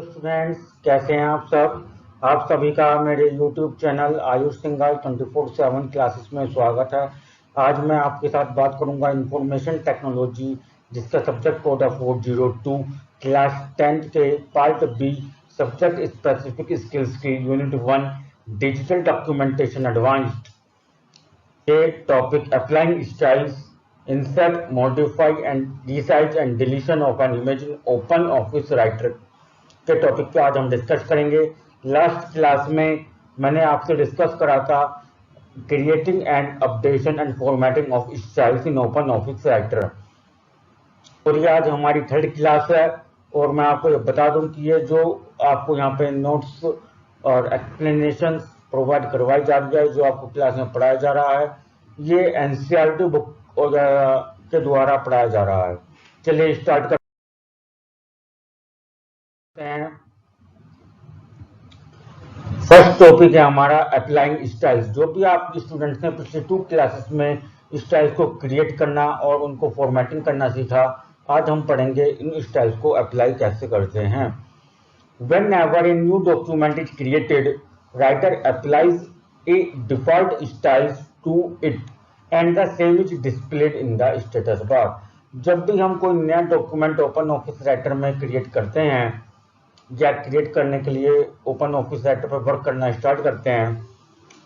Students, कैसे हैं आप सब। आप सभी का मेरे YouTube channel Ayush Singhal 24/7 classes में स्वागत है। आज मैं आपके साथ बात करूंगा इंफॉर्मेशन टेक्नोलॉजी, जिसका सब्जेक्ट कोड है 402, क्लास 10 के part B, subject specific skills की यूनिट 1, डिजिटल डॉक्यूमेंटेशन एडवांस्ड के topic applying styles, insert, modify and resize and deletion of an image in open office writer के टॉपिक पे आज हम discuss करेंगे। लास्ट क्लास में मैंने आपसे डिस्कस करा था creating and updation and formatting of styles in open office writer, और ये आज हमारी थर्ड क्लास है। और मैं आपको बता दूं कि ये जो आपको यहाँ पे नोट्स और एक्सप्लेनेशन प्रोवाइड करवाई जा रही है, जो आपको क्लास में पढ़ाया जा रहा है, ये एनसीईआरटी बुक के द्वारा पढ़ाया जा रहा है। चलिए स्टार्ट करते हैं। फर्स्ट टॉपिक है हमारा अप्लाइंग स्टाइल्स। जो भी आप स्टूडेंट्स ने पिछले 2 क्लासेस में स्टाइल्स को क्रिएट करना और उनको फॉर्मेटिंग करना सीखा, आज हम पढ़ेंगे इन स्टाइल्स को अप्लाई कैसे करते हैं। Whenever a new document is created, writer applies a default styles to it and the same is displayed in the status bar। जब भी हम कोई नया डॉक्यूमेंट ओपन ऑफिस राइटर में क्रिएट करते हैं या क्रिएट करने के लिए ओपन ऑफिस राइटर पर वर्क करना स्टार्ट करते हैं,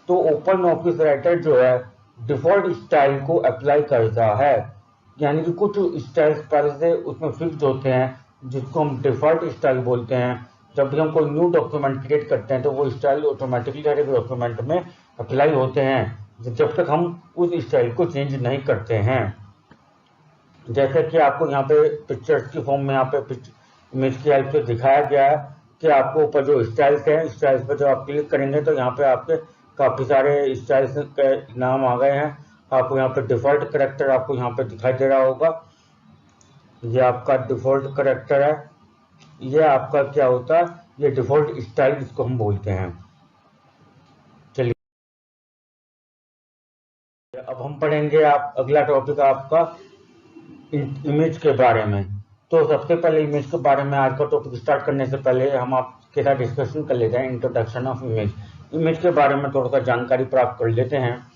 तो ओपन ऑफिस राइटर जो है डिफॉल्ट स्टाइल को अप्लाई करता है। यानी कि कुछ स्टाइल्स पहले से उसमें फिक्स होते हैं, जिसको हम डिफॉल्ट स्टाइल बोलते हैं। जब भी हम कोई न्यू डॉक्यूमेंट क्रिएट करते हैं तो वो स्टाइल ऑटोमेटिकली हर एक डॉक्यूमेंट में अप्लाई होते हैं, जब तक हम उस स्टाइल को चेंज नहीं करते हैं। जैसे कि आपको यहाँ पे पिक्चर्स की फॉर्म में यहाँ पे इमेज की हेल्प से दिखाया गया है कि आपको ऊपर जो स्टाइल्स हैं, स्टाइल्स पर जब आप क्लिक करेंगे तो यहाँ पे आपके काफ़ी सारे स्टाइल्स के नाम आ गए हैं। आपको यहाँ पे डिफॉल्ट करेक्टर आपको यहाँ पे दिखाई दे रहा होगा, ये आपका डिफॉल्ट करेक्टर है। ये आपका क्या होता है, ये डिफॉल्ट स्टाइल इसको हम बोलते हैं। चलिए अब हम पढ़ेंगे आप अगला टॉपिक आपका इमेज के बारे में। तो सबसे पहले इमेज के बारे में आज का टॉपिक स्टार्ट करने से पहले हम आपके साथ डिस्कशन कर लेते हैं इंट्रोडक्शन ऑफ इमेज। इमेज के बारे में थोड़ा सा जानकारी प्राप्त कर लेते हैं।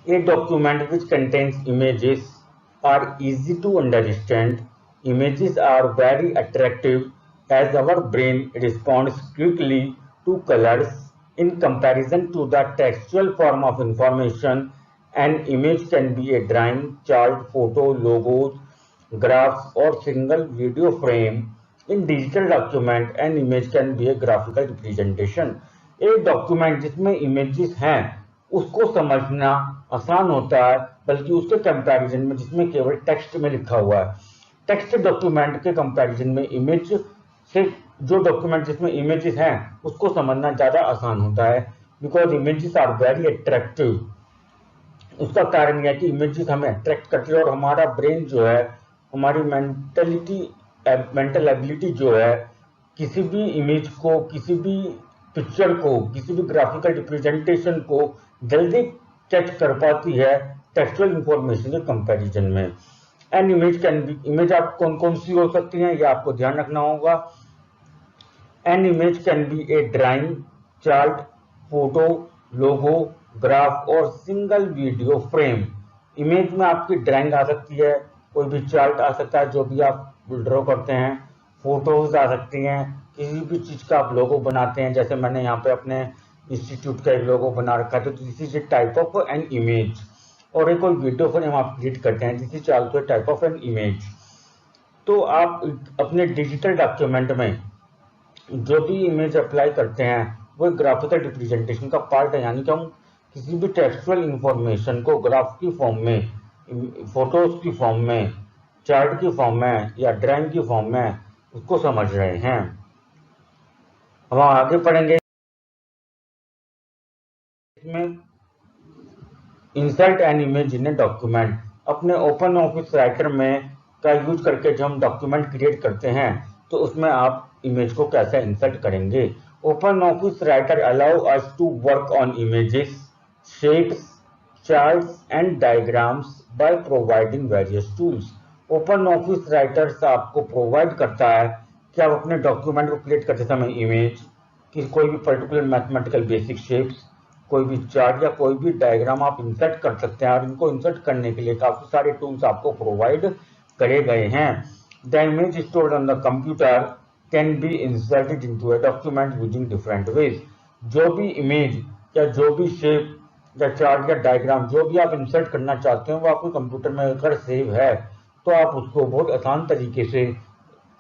A document which contains images are easy to understand. Images are very attractive as our brain responds quickly to colors. In comparison to the textual form of information, an image can be a drawing, chart, photo, logos, graphs, or single video frame. In digital document, an image can be a graphical representation. एक document जिसमें images हैं उसको समझना आसान होता है, बल्कि उसके कंपैरिजन में जिसमें केवल टेक्स्ट में लिखा हुआ है, टेक्स्ट डॉक्यूमेंट के कंपैरिजन में इमेज से जो डॉक्यूमेंट जिसमें इमेजेस हैं उसको समझना ज़्यादा आसान होता है। Because images are very attractive. उसका कारण यह है कि इमेजेस हमें अट्रैक्ट करती है और हमारा ब्रेन जो है, हमारी मेंटल एबिलिटी जो है, किसी भी इमेज को, किसी भी पिक्चर को, किसी भी ग्राफिकल रिप्रेजेंटेशन को जल्दी कैच कर पाती है टेक्सचुअल इंफॉर्मेशन के कंपैरिजन में। And image can B, image आप कौन कौन सी हो सकती हैं ये आपको ध्यान रखना होगा। An image can B A drawing, chart, photo, logo, graph और सिंगल वीडियो फ्रेम। इमेज में आपकी ड्राइंग आ सकती है, कोई भी चार्ट आ सकता है जो भी आप ड्रॉ करते हैं, फोटोज आ सकती हैं, किसी भी चीज का आप लोगो बनाते हैं, जैसे मैंने यहाँ पे अपने इंस्टीट्यूट का एक लोगो बना रखा है, तो this is a type of an image. और एक कोई वीडियो फ्रेम आप क्रिएट करते हैं, this is also type of an image. तो आप अपने डिजिटल डॉक्यूमेंट में जो भी इमेज अप्लाई करते हैं वो ग्राफिकल रिप्रेजेंटेशन का पार्ट है। यानी कि हम किसी भी टेक्सचुअल इंफॉर्मेशन को ग्राफ की फॉर्म में, फोटोज की फॉर्म में, चार्ट की फॉर्म में या ड्राइंग की फॉर्म में उसको समझ रहे हैं। अब हम आगे पढ़ेंगे इसमें insert an image in a document. अपने ओपन ऑफिस राइटर में का यूज करके जब हम डॉक्यूमेंट क्रिएट करते हैं तो उसमें आप इमेज को कैसे इंसर्ट करेंगे। Open office Writer allow us to work on images, shapes, charts and diagrams by providing various tools. Open Office Writers आपको प्रोवाइड करता है कि आप अपने डॉक्यूमेंट को क्रिएट करते समय इमेज कि कोई भी पर्टिकुलर मैथमेटिकल बेसिक शेप्स, कोई भी चार्ट या कोई भी डायग्राम आप इंसर्ट कर सकते हैं और इनको इंसर्ट करने के लिए काफी सारे टूल्स आपको प्रोवाइड करे गए हैं। The image stored on the computer can be inserted into a document using different ways. जो भी इमेज या जो भी शेप या चार्ट या डायग्राम जो भी आप इंसर्ट करना चाहते हैं वो आपके कंप्यूटर में अगर सेव है तो आप उसको बहुत आसान तरीके से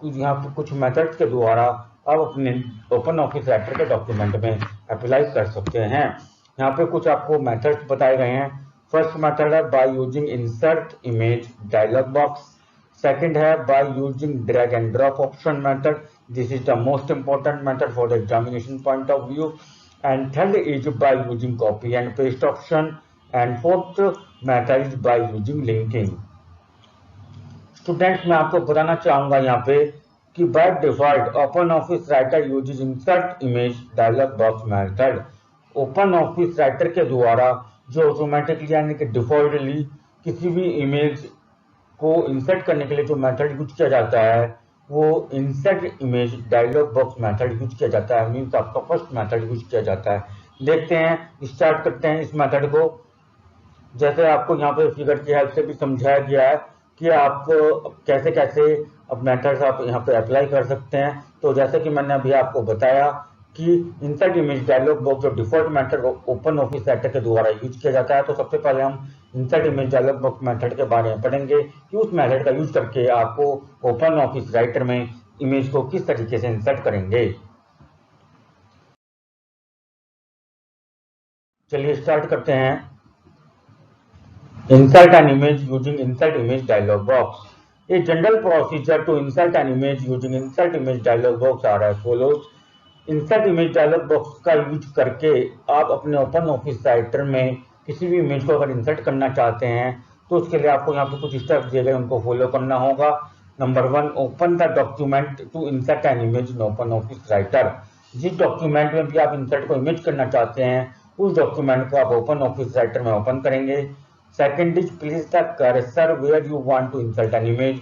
यहाँ पे कुछ मेथड्स के द्वारा आप अपने ओपन ऑफिस राइटर के डॉक्यूमेंट में अप्लाई कर सकते हैं। यहाँ पे कुछ आपको मेथड्स बताए गए हैं। फर्स्ट मेथड है by using insert image dialog box. Second है by using drag and drop option method. This is the most important method for the examination point of view. And third is by using copy and paste option. And fourth method is by using linking. Students, मैं आपको बताना चाहूंगा यहाँ पे कि by default open office writer uses insert image dialog box method. Open office writer के द्वारा जो ऑटोमेटिकली यानी कि डिफॉल्टली किसी भी इमेज को इंसर्ट करने के लिए जो मेथड यूज किया जाता है वो insert image dialog box method use किया जाता है। मीन्स आपका फर्स्ट मेथड यूज किया जाता है। देखते हैं, स्टार्ट करते हैं इस मेथड को। जैसे आपको यहाँ पे फिगर की हेल्प से भी समझाया गया है कि आप कैसे कैसे अब मेथड्स आप यहाँ पे अप्लाई कर सकते हैं। तो जैसे कि मैंने अभी आपको बताया कि इंसर्ट इमेज डायलॉग बॉक्स जो default method open office writer के द्वारा यूज किया जाता है, तो सबसे पहले हम insert image dialog box method के बारे में पढ़ेंगे कि उस मेथड का यूज करके आपको ओपन ऑफिस राइटर में इमेज को किस तरीके से इंसर्ट करेंगे। चलिए स्टार्ट करते हैं। Insert an image using insert image dialog box. A general procedure to insert an image using insert image dialog box are as follows. Insert image dialog box का यूज करके आप अपने ओपन ऑफिस राइटर में किसी भी image को अगर insert करना चाहते हैं तो उसके लिए आपको यहाँ पे कुछ स्टेप्स दिए गए उनको फॉलो करना होगा। Number 1, open the document to insert an image in open office Writer. जिस डॉक्यूमेंट में भी आप इंसर्ट को इमेज करना चाहते हैं उस डॉक्यूमेंट को आप ओपन ऑफिस राइटर में ओपन करेंगे। Second is place the cursor where you want to insert an image.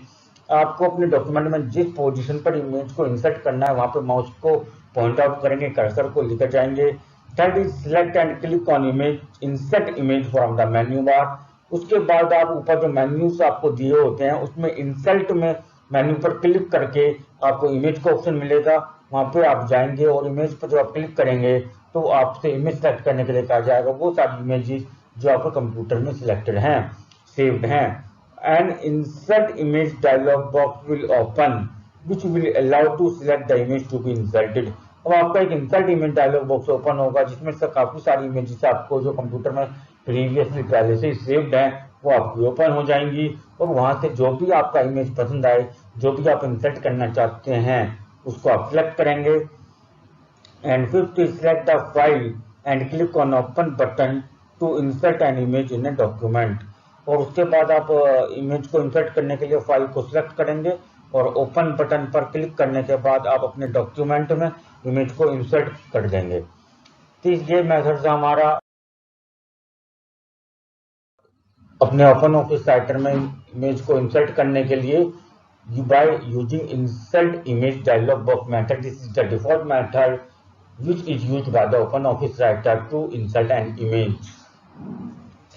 आपको अपने डॉक्यूमेंट में जिस पोजीशन पर इमेज को इंसर्ट करना है वहां पे माउस को पॉइंट आउट करेंगे, कर्सर को लेकर जाएंगे। Third is select and click on image, insert image from the menu bar. उसके बाद आप ऊपर जो मेन्यूज आपको दिए होते हैं उसमें इंसर्ट में मेन्यू पर क्लिक करके आपको इमेज का ऑप्शन मिलेगा, वहां पे आप जाएंगे और इमेज पर जब आप क्लिक करेंगे तो आपसे इमेज सेलेक्ट करने के लिए कहा जाएगा वो सारी इमेजेस जो आपके कंप्यूटर में सिलेक्टेड हैं, सेव्ड हैं। An insert image dialog box will open which will allow to select the image to be inserted. अब आपका एक insert image dialog box open होगा जिसमें से काफी सारी इमेजेस आपको जो कंप्यूटर में प्रीवियसली पहले से सेव्ड हैं वो आपकी ओपन हो जाएंगी और वहां से जो भी आपका इमेज पसंद आए, जो भी आप इंसर्ट करना चाहते हैं उसको आप सिलेक्ट करेंगे। And fifth is select the file and click on open button to insert an image in a document. और उसके बाद आप इमेज को इंसर्ट करने के लिए फाइल को सिलेक्ट करेंगे और ओपन बटन पर क्लिक करने के बाद आप अपने डॉक्यूमेंट में इमेज को इंसर्ट कर देंगे। तो ये मेथड से हमारा अपने ओपन ऑफिस राइटर में इमेज को इंसर्ट करने के लिए bye using insert image dialog box method. This is the default method which is used by the open office writer to insert an image.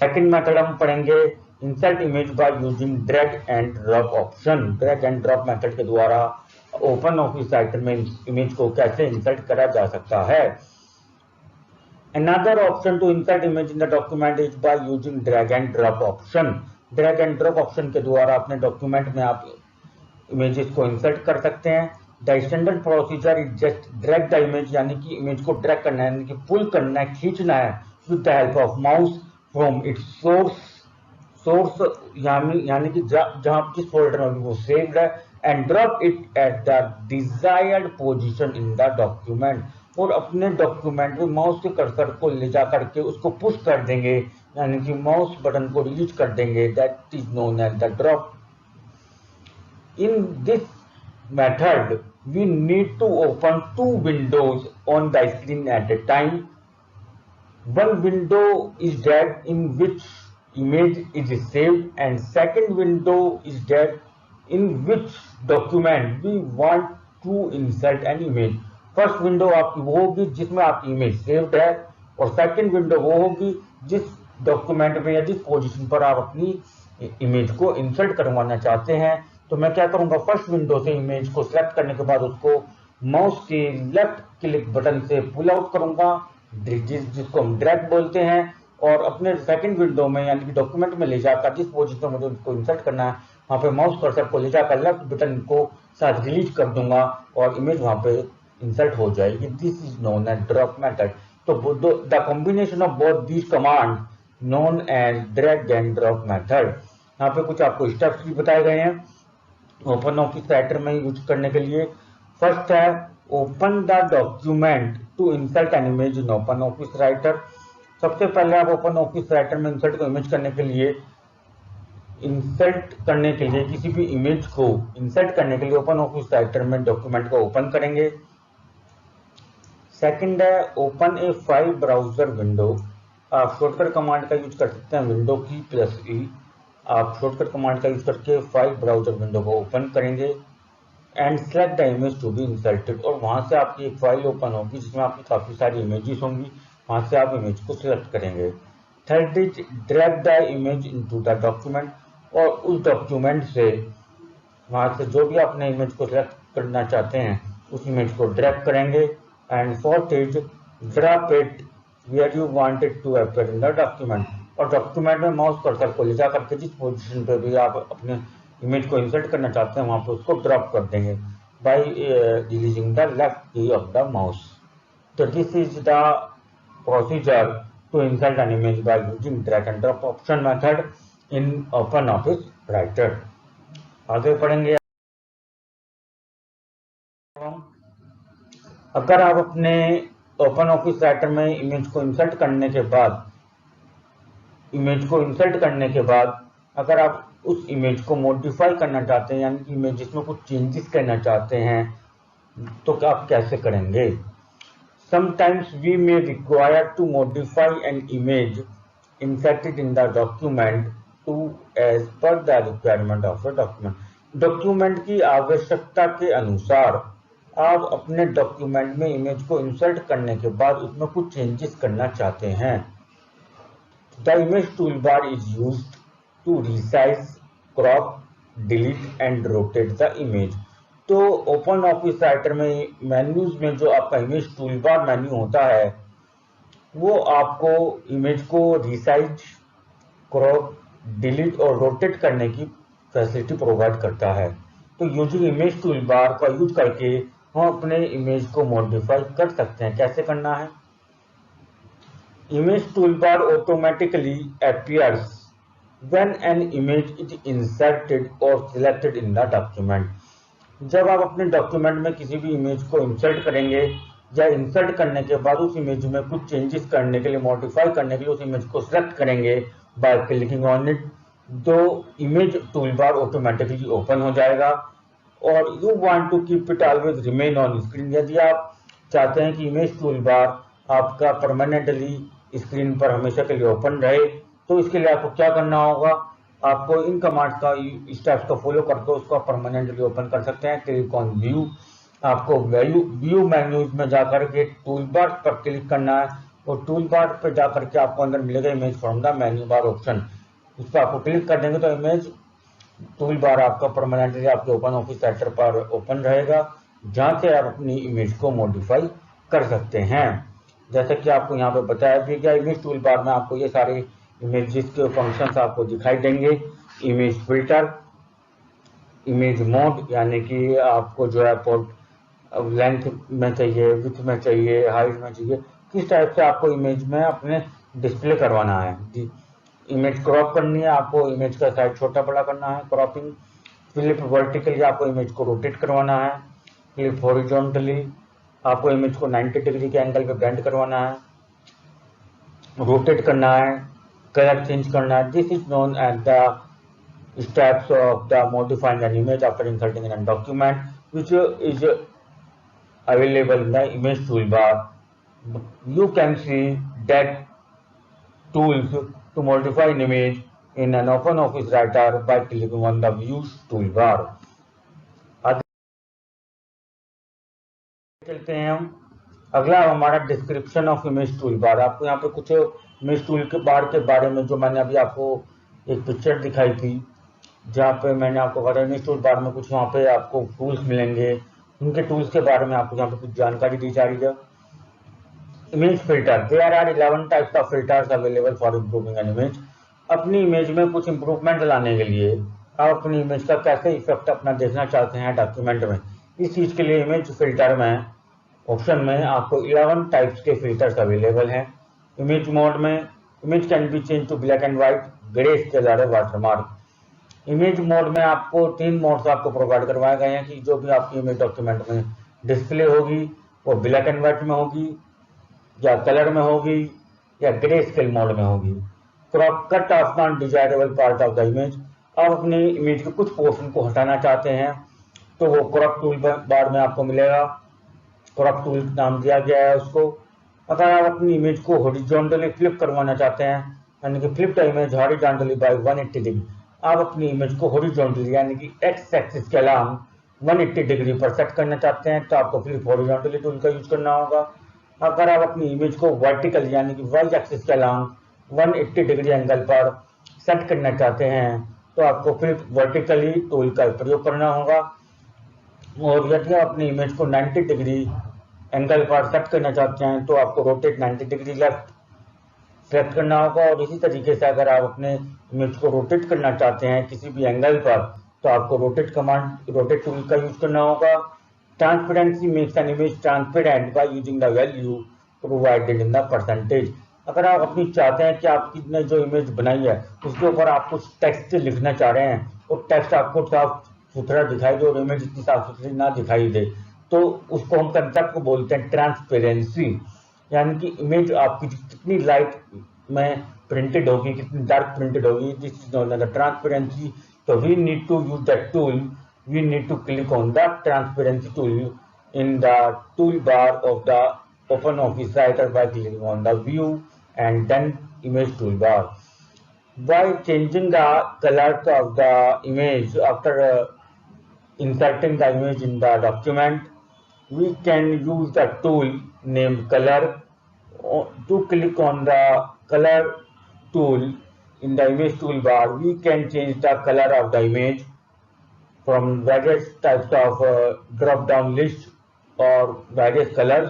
Second method हम पढ़ेंगे insert image by using drag and drop option. Drag and drop method के द्वारा open office writer में image को कैसे insert करा जा सकता है। Another option to insert image in the document is by using drag and drop option. Drag and drop option के द्वारा अपने डॉक्यूमेंट में आप इमेजेस को इंसर्ट कर सकते हैं। The standard procedure is just drag the image, यानी कि इमेज को ड्रैग करना है, यानी कि पुल करना है, खींचना है with the help of mouse from its source यानी कि जहां जिस फोल्डर में वो सेव्ड है, and drop it at the desired position in the document. और अपने डॉक्यूमेंट में माउस के कर्सर को ले जा करके उसको पुश कर देंगे, यानी कि माउस बटन को रिलीज कर देंगे। That is known as the drop. In this method, we need to open two windows on the screen at a time. One window is that in which image is saved and second window is that in which document we want to insert an image. First window आपकी वो होगी जिसमें आपकी image saved है, और second window वो होगी जिस डॉक्यूमेंट में या जिस पोजीशन पर आप अपनी इमेज को इंसर्ट करवाना चाहते हैं। तो मैं क्या करूंगा, फर्स्ट विंडो से इमेज को सिलेक्ट करने के बाद उसको माउस के लेफ्ट क्लिक बटन से पुल आउट करूंगा, जिसको हम ड्रैग बोलते हैं, और अपने सेकंड विंडो में यानी कि डॉक्यूमेंट में ले जाकर जिस पोजीशन में मुझे उसको इंसर्ट करना है वहां पे माउस कर्सर को ले जाकर लेफ्ट बटन को साथ रिलीज कर दूंगा और इमेज वहां पे इंसर्ट हो जाएगी। This is known as drop method. तो the combination of both these command known as drag and drop method. यहाँ पे कुछ आपको स्टेप्स भी बताए गए हैं ओपन ऑफिस राइटर में यूज करने के लिए। फर्स्ट है open the document to insert an image in open office writer. सबसे पहले आप ओपन ऑफिस राइटर में इंसर्ट को इमेज करने के लिए किसी भी इमेज को इंसर्ट करने के लिए ओपन ऑफिस राइटर में डॉक्यूमेंट को ओपन करेंगे। सेकंड है open a file browser window. आप शॉर्टकट कमांड का यूज कर सकते हैं विंडो की प्लस ई। आप शॉर्टकट कमांड का यूज करके फाइल ब्राउजर विंडो को ओपन करेंगे and select the image to be inserted, और वहां से आपकी एक फाइल ओपन होगी जिसमें आपकी काफी सारी इमेजेस होंगी, वहां से आप इमेज को सिलेक्ट करेंगे। Third is drag the image into the document, और उस डॉक्यूमेंट से वहां से जो भी आपने इमेज को सिलेक्ट करना चाहते हैं उस इमेज को ड्रैग करेंगे। And fourth is drop it where you want it to appear in the document, और डॉक्यूमेंट में माउस कर्सर को ले जाकर के जिस पोजीशन पे भी आप अपने इमेज को इंसर्ट करना चाहते हैं वहां पे उसको ड्रॉप कर देंगे by releasing the left key of the mouse. तो this is the procedure to insert an image by using drag and drop option method in open office Writer. आगे पढ़ेंगे। अगर आप अपने ओपन ऑफिस राइटर में image को insert करने के बाद अगर आप उस इमेज को मॉडिफाई करना चाहते हैं यानी कि इमेज में कुछ चेंजेस करना चाहते हैं तो आप कैसे करेंगे। Sometimes we may require to modify an image inserted in the document to as per the requirement of the document. Document की आवश्यकता के अनुसार आप अपने डॉक्यूमेंट में इमेज को इंसर्ट करने के बाद उसमें कुछ चेंजेस करना चाहते हैं। The image toolbar is used to resize, crop, delete and rotate the image. तो ओपन ऑफिस राइटर में मेन्यूज में जो आपका इमेज टूलबार मेन्यू होता है वो आपको इमेज को रिसाइज, क्रॉप, डिलीट और रोटेट करने की फैसिलिटी प्रोवाइड करता है। तो यूजिंग इमेज टूलबार का यूज करके हम अपने इमेज को मॉडिफाई कर सकते हैं। कैसे करना है, image toolbar automatically appears when an image is inserted और सिलेक्टेड इन द डॉक्यूमेंट। जब आप अपने डॉक्यूमेंट में किसी भी इमेज को इंसर्ट करेंगे या इंसर्ट करने के बाद उस इमेज में कुछ चेंजेस करने के लिए, मॉडिफाई करने के लिए उस इमेज को सिलेक्ट करेंगे बाय क्लिकिंग ऑन इट, तो इमेज टूलबार ऑटोमेटिकली ओपन हो जाएगा। और you want to keep it always remain on screen. यदि आप चाहते हैं कि इमेज टूलबार आपका परमानेंटली स्क्रीन पर हमेशा के लिए ओपन रहे तो इसके लिए आपको क्या करना होगा, आपको इन कमांड्स का स्टेप्स को फॉलो करके उसको परमानेंटली ओपन कर सकते हैं। क्लिक ऑन व्यू, आपको व्यू मेन्यूज में जाकर के टूल बार पर क्लिक करना है और टूल बार पर जाकर के आपको अंदर मिलेगा image from the menu bar option. उस पर आपको क्लिक कर देंगे तो इमेज टूल बार आपका परमानेंटली आपके ओपन ऑफिस राइटर पर ओपन रहेगा जहां से आप अपनी इमेज को मॉडिफाई कर सकते हैं। जैसे कि आपको यहाँ पे बताया भी गया, इमेज टूल बार में आपको ये सारे इमेजेस के फंक्शंस आपको दिखाई देंगे। इमेज फिल्टर, इमेज मोड यानी कि आपको जो है लेंथ में चाहिए, विड्थ में चाहिए, हाइट में चाहिए, किस टाइप से आपको इमेज में अपने डिस्प्ले करवाना है। इमेज क्रॉप करनी है, आपको इमेज का साइज छोटा बड़ा करना है, क्रॉपिंग। फ्लिप वर्टिकली आपको इमेज को रोटेट करवाना है। फ्लिप हॉरिजॉन्टली आपको इमेज को 90 डिग्री के एंगल पे बेंड करवाना है, रोटेट करना है, कलर चेंज करना है। This is known as the steps of the modifying an image after inserting in a document, which is available in the image toolbar. You can see that tools to modify an image in an open office writer by clicking on the views toolbar. चलते हैं हम। अगला हमारा description of image tool bar. आपको यहाँ पे कुछ image tool के बार के बारे में, जो मैंने अभी आपको एक पिक्चर दिखाई थी, जहाँ पे मैंने आपको बताया इमेज टूल बार में कुछ वहाँ पे आपको टूल्स मिलेंगे, उनके टूल्स के बारे में आपको यहाँ पे कुछ जानकारी दी जा रही है। Image filter, there are 11 types of filters available for improving an image. अपनी इमेज में कुछ इंप्रूवमेंट लाने के लिए आप अपनी इमेज का कैसे इफेक्ट अपना देखना चाहते हैं डॉक्यूमेंट में, इस चीज़ के लिए इमेज फिल्टर में ऑप्शन में आपको 11 टाइप्स के फिल्टर्स अवेलेबल हैं। इमेज मोड में image can be change to black and white, grey scale और वाटरमार्क। इमेज मोड में आपको 3 मोड्स आपको प्रोवाइड करवाए गए हैं कि जो भी आपकी इमेज डॉक्यूमेंट में डिस्प्ले होगी वो ब्लैक एंड व्हाइट में होगी, या कलर में होगी, या ग्रे स्केल मोड में होगी। Crop cut off non desirable part of the image. आप अपनी इमेज के कुछ पोर्शन को हटाना चाहते हैं तो वो क्रॉप टूल बार में आपको मिलेगा। क्रॉप टूल नाम दिया गया है उसको। अगर आप अपनी इमेज को हॉरिजॉन्टली फ्लिप करवाना चाहते हैं, यानी कि flip the image horizontally by 180 degree, आप अपनी इमेज को हॉरिजॉन्टली यानी कि एक्स एक्सिस के अलावा 180 डिग्री पर सेट करना चाहते हैं तो आपको फ्लिप हॉरिजॉन्टली टूल का यूज करना होगा। अगर आप अपनी इमेज को वर्टिकल यानी कि वाई एक्सिस के अलावा 180 डिग्री एंगल पर सेट करना चाहते हैं तो आपको फ्लिप वर्टिकली टूल का प्रयोग करना होगा। और यदि आप अपनी इमेज को 90 डिग्री एंगल पर सेट करना चाहते हैं तो आपको रोटेट 90 डिग्री लेफ्ट सेलेक्ट करना होगा। और इसी तरीके से अगर आप अपने इमेज को रोटेट करना चाहते हैं किसी भी एंगल पर तो आपको रोटेट टूल का यूज करना होगा। Transparency makes an image transparent by using the value provided in the percentage. अगर आप अपनी चाहते हैं कि आपने जो इमेज बनाई है उसके ऊपर आप कुछ टेक्स्ट लिखना चाह रहे हैं और टेक्स्ट आपको साफ सुथरा दिखाई दे और इमेज इतनी साफ सुथरी ना दिखाई दे, तो उसको हम कंसेप्ट को बोलते हैं ट्रांसपेरेंसी। यानी कि इमेज आपकी कितनी लाइट में प्रिंटेड होगी, कितनी डार्क प्रिंटेड होगी, this is known as transparency. तो we need to use that tool, we need to click on the transparency tool in the toolbar of the OpenOffice Writer by clicking on the view and then image toolbar. By changing the color of the image after inserting the image in the document, we can use the tool named color. To click on the color tool in the image toolbar, we can change the color of the image from various types of drop-down list or various colors,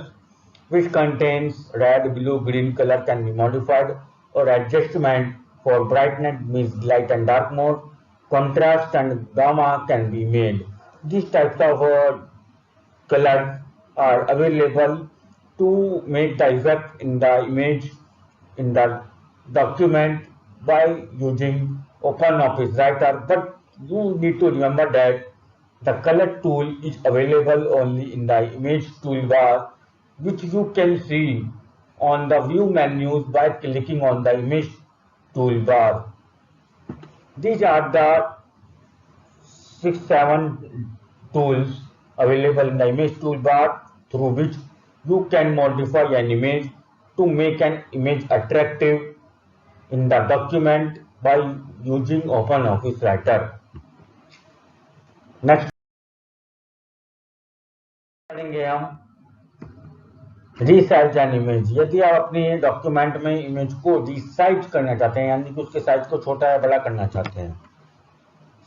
which contains red, blue, green color can be modified, or adjustment for brightness means light and dark mode, contrast and gamma can be made. These types of colors are available to make the effect in the image in the document by using OpenOffice Writer. But you need to remember that the color tool is available only in the image toolbar, which you can see on the view menus by clicking on the image toolbar. These are the 6-7 tools available in the image toolbar through which you can modify an image to make an image attractive in the document by using OpenOffice Writer. Next पढ़ेंगे हम resize an image. यदि आप अपनी document में image को resize करना चाहते हैं यानी कि उसके साइज को छोटा या बड़ा करना चाहते हैं,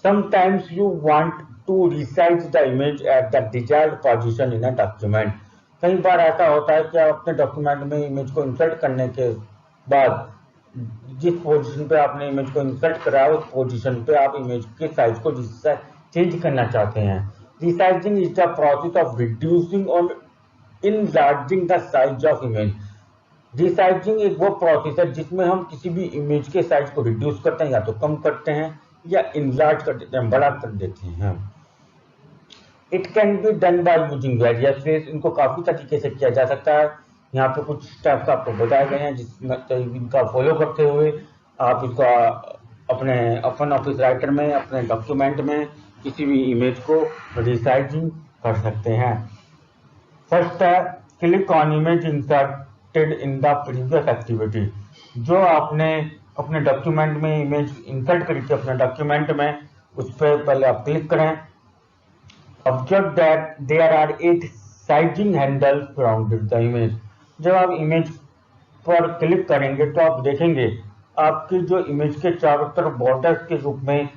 sometimes you want to resize the image at the desired position in a document. कई बार ऐसा होता है कि आप अपने डॉक्यूमेंट में इमेज को इंसर्ट करने के बाद जिस पोजीशन पे आपने इमेज को इंसर्ट करा उस पोजीशन पे आप इमेज के साइज को चेंज करना चाहते हैं। Resizing is the process of reducing or enlarging the size of image. Resizing एक वो प्रोसेस है जिसमें हम किसी भी इमेज के साइज को रिड्यूस करते हैं, या तो कम करते हैं या इनलार्ज कर देते हैं, बड़ा कर देते हैं। It can be done by using various ways. इनको काफी तरीके से किया जा सकता है। यहाँ पे कुछ स्टेप्स आपको बताए गए हैं जिनका फॉलो करते हुए आप इसका अपने OpenOffice राइटर में अपने डॉक्यूमेंट में किसी भी इमेज को रिसाइजिंग कर सकते हैं। फर्स्ट है click on image inserted in the previous activity. जो आपने अपने डॉक्यूमेंट में इमेज इंसर्ट करी थी अपने डॉक्यूमेंट में, उस पर पहले आप क्लिक करें। Observe that there are 8 sizing handle surrounded the image. जब आप इमेज पर क्लिक करेंगे तो आप देखेंगे आपकी जो इमेज के चारों तरफ बॉर्डर्स के रूप में,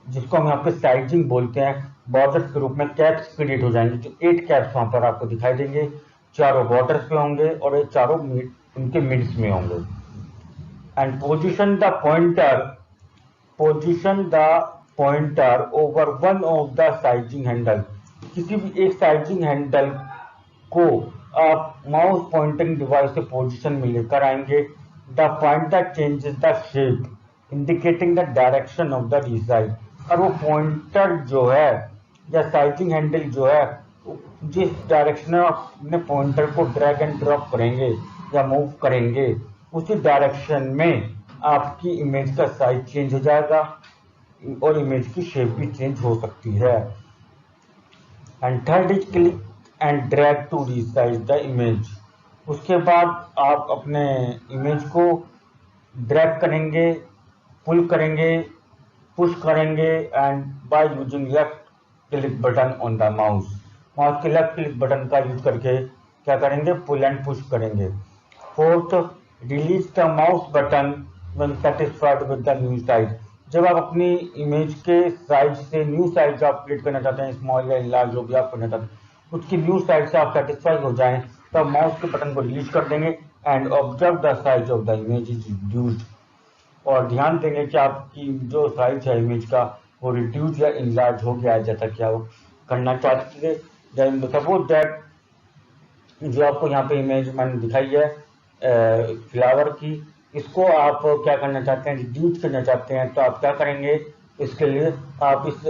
जिसको हम यहाँ पे साइजिंग बोलते हैं, बॉर्डर्स के रूप में कैप्स क्रिएट हो जाएंगे। जो 8 कैप्स वहां पर आपको दिखाई देंगे, चारों बॉर्डर्स पे होंगे और ये चारों उनके मिड्स में होंगे। And position the pointer over one of the sizing handle. किसी भी एक साइजिंग हैंडल को आप माउस पॉइंटिंग डिवाइस से पोजीशन में लेकर आएंगे। The pointer changes the shape indicating the direction of the resize. और वो पॉइंटर जो है या साइजिंग हैंडल जो है, जिस डायरेक्शन में अपने पॉइंटर को ड्रैग एंड ड्रॉप करेंगे या मूव करेंगे, उसी डायरेक्शन में आपकी इमेज का साइज चेंज हो जाएगा और इमेज की शेप भी चेंज हो सकती है। And third is click and drag to resize the image. उसके बाद आप अपने इमेज को ड्रैग करेंगे, पुल करेंगे, पुश करेंगे and by using left click button on the mouse के लेफ्ट क्लिक बटन का यूज करके क्या करेंगे, पुल एंड पुश करेंगे। Fourth, release the mouse button when satisfied with the new size. जब आप अपनी इमेज के साइज से न्यू साइज आप क्रिएट करना चाहते हैं, स्मॉल या लार्ज जो भी आप करना चाहते हैं, उसकी न्यू साइज से आप सेटिस्फाई हो जाएं तो आप माउस के बटन को रिलीज कर देंगे and observe the size of the image is reduced. और ध्यान देंगे कि आपकी जो साइज है इमेज का वो रिड्यूस या इनलार्ज हो गया है जैसा कि आप करना चाहते थे। सपोज दैट जो आपको यहाँ पे इमेज मैंने दिखाई है फ्लावर की, इसको आप क्या करना चाहते हैं, रिड्यूस करना चाहते हैं, तो आप क्या करेंगे, इसके लिए आप इस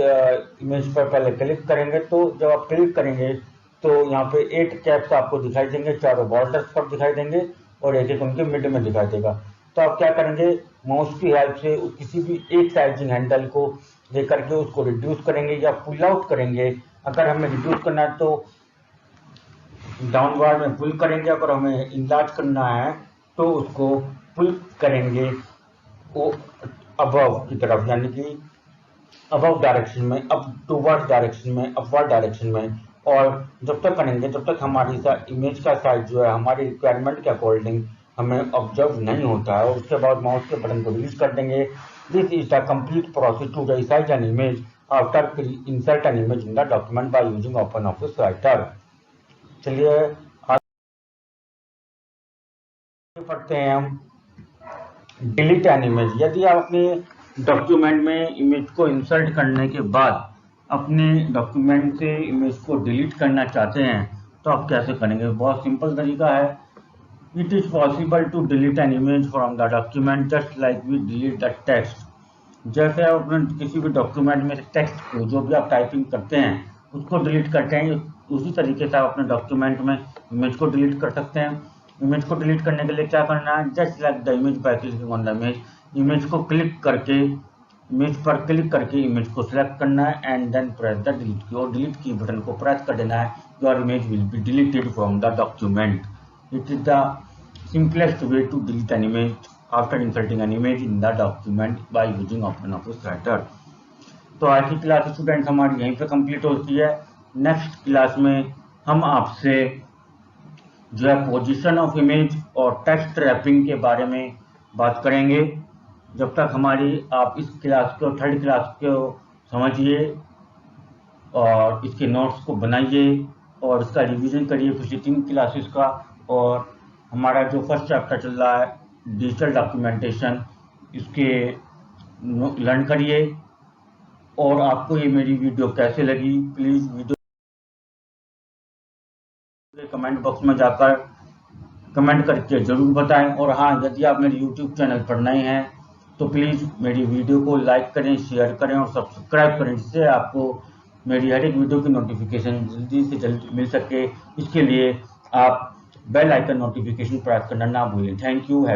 इमेज पर पहले क्लिक करेंगे। तो जब आप क्लिक करेंगे तो यहाँ पे 8 कैप्स आपको दिखाई देंगे, चारों बॉर्डर्स पर दिखाई देंगे और एक एक उनके मिड में दिखाई देगा। तो आप क्या करेंगे, माउस की हेल्प से किसी भी एक साइजिंग हैंडल को लेकर के उसको रिड्यूस करेंगे या पुल आउट करेंगे। अगर हमें रिड्यूस करना है तो डाउनवर्ड में पुल करेंगे, अगर हमें इनलार्ज करना है तो उसको पुल करेंगे वो अबव की तरफ, यानी कि अबव डायरेक्शन में, अप टूवर्ड डायरेक्शन में, अपवर्ड डायरेक्शन में। और जब तक करेंगे तब तक हमारी इमेज का साइज जो है हमारी रिक्वायरमेंट के अकॉर्डिंग हमें ऑब्जर्व नहीं होता है। उसके बाद माउस के बटन को रिलीज कर देंगे। This is the complete process to resize an image after insert an image in the document by using Open office Writer. चलिए आगे पढ़ते हैं हम डिलीट एन इमेज। यदि आप अपने डॉक्यूमेंट में इमेज को इंसर्ट करने के बाद अपने डॉक्यूमेंट से इमेज को डिलीट करना चाहते हैं तो आप कैसे करेंगे। बहुत सिंपल तरीका है। It is possible to delete an image from the document just like we delete the text. जैसे आप अपने किसी भी डॉक्यूमेंट में टेक्स्ट को जो भी आप टाइपिंग करते हैं उसको डिलीट करते हैं, उसी तरीके से आप अपने डॉक्यूमेंट में इमेज को डिलीट कर सकते हैं। इमेज को डिलीट करने के लिए क्या करना है, just like the image by clicking on the image. Image को क्लिक करके, इमेज पर क्लिक करके इमेज को सिलेक्ट करना है and then press the delete key, और डिलीट की बटन को प्रेस कर देना है। Your image will be deleted from the document. It is the simplest way to delete an image after inserting an image in the document by using OpenOffice Writer। तो आज की class students हमारी यहीं पे complete होती है। Next class में हम आपसे जो है पोजीशन ऑफ इमेज और टेक्स्ट रैपिंग के बारे में बात करेंगे। जब तक हमारी आप इस क्लास को, थर्ड क्लास को समझिए और इसके नोट्स को बनाइए और इसका रिवीजन करिए पिछली 3 क्लासेस का। और हमारा जो फर्स्ट चैप्टर चल रहा है डिजिटल डॉक्यूमेंटेशन, इसके लर्न करिए। और आपको ये मेरी वीडियो कैसे लगी प्लीज़ वीडियो कमेंट बॉक्स में जाकर कमेंट करके ज़रूर बताएं। और हाँ, यदि आप मेरे यूट्यूब चैनल पर नए हैं तो प्लीज़ मेरी वीडियो को लाइक करें, शेयर करें और सब्सक्राइब करें, जिससे आपको मेरी हर एक वीडियो की नोटिफिकेशन जल्दी से जल्दी मिल सके। इसके लिए आप बेल आइकन नोटिफिकेशन प्रेस करना ना भूलें। Thank you.